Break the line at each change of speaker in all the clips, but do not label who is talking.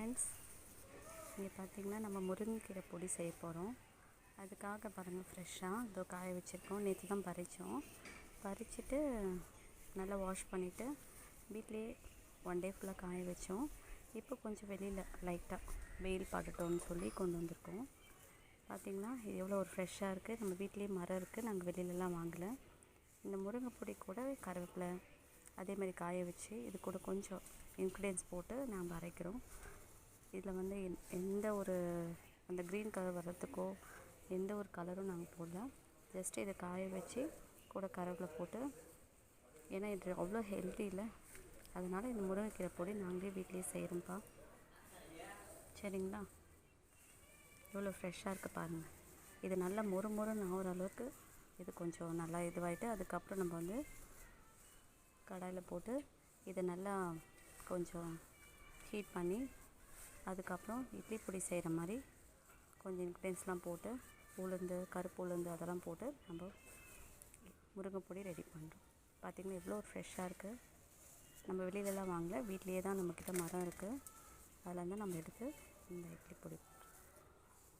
Friends, இங்கே பார்த்திங்கன்னா நம்ம முருங்கைக்கீரை பொடி செய்ய போகிறோம். அதுக்காக பாருங்கள், ஃப்ரெஷ்ஷாக இதோ காய வச்சுருக்கோம். நேற்று தான் பறிச்சுட்டு நல்லா வாஷ் பண்ணிவிட்டு வீட்லேயே ஒன் டே ஃபுல்லாக காய வச்சோம். இப்போ கொஞ்சம் வெளியில் லைட்டாக வெயில் படட்டோன்னு சொல்லி கொண்டு வந்திருக்கோம். பார்த்திங்கன்னா இது எவ்வளோ ஒரு ஃப்ரெஷ்ஷாக இருக்குது. நம்ம வீட்லேயே மரம் இருக்குது, நாங்கள் வெளியிலலாம் வாங்கலை. இந்த முருங்கை பொடி கூட கருவேப்பிலை அதேமாதிரி காய வச்சு இது கூட கொஞ்சம் இன்க்ரீடியன்ஸ் போட்டு நாம் அரைக்கிறோம். இதில் வந்து எந்த ஒரு அந்த க்ரீன் கலர் வர்றதுக்கோ எந்த ஒரு கலரும் நாங்கள் போடல. ஜஸ்ட்டு இதை காய வச்சு கூட கருவேப்பிலை போட்டு, ஏன்னா இது அவ்வளோ ஹெல்த்தி இல்லை, அதனால் இந்த முருங்கைக்கீரை பொடி நாங்களே வீட்லேயே செய்கிறோம்ப்பா. சரிங்களா? எவ்வளோ ஃப்ரெஷ்ஷாக இருக்குது பாருங்கள். இது நல்லா மொறுன்னு ஆகிற அளவுக்கு இது கொஞ்சம் நல்லா இதுவாகிட்டு, அதுக்கப்புறம் நம்ம வந்து கடாயில் போட்டு இதை நல்லா கொஞ்சம் ஹீட் பண்ணி, அதுக்கப்புறம் இட்லி பொடி செய்கிற மாதிரி கொஞ்சம் இன்க்ரீடியன்ஸ்லாம் போட்டு உளுந்து, கருப்பு உளுந்து அதெல்லாம் போட்டு நம்ம முருங்கை பொடி ரெடி பண்ணுறோம். பார்த்திங்கன்னா எவ்வளோ ஃப்ரெஷ்ஷாக இருக்குது. நம்ம வெளியிலலாம் வாங்கலை, வீட்லேயே தான் நம்மக்கிட்ட மரம் இருக்குது. அதில் வந்து நம்ம எடுத்து இந்த இட்லி பொடி,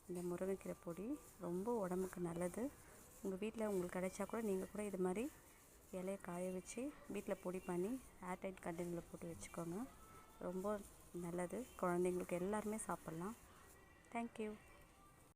இந்த முருங்கைக்கீரை பொடி ரொம்ப உடம்புக்கு நல்லது. உங்கள் வீட்டில் உங்களுக்கு கிடைச்சா கூட நீங்கள் கூட இது மாதிரி இலையை காய வச்சு வீட்டில் பொடி பண்ணி ஏர்டைட் கண்டெய்னரில் போட்டு வச்சுக்கோங்க. ரொம்ப நல்லது. குழந்தைங்களுக்கு எல்லாருமே சாப்பிட்லாம். தேங்க்யூ.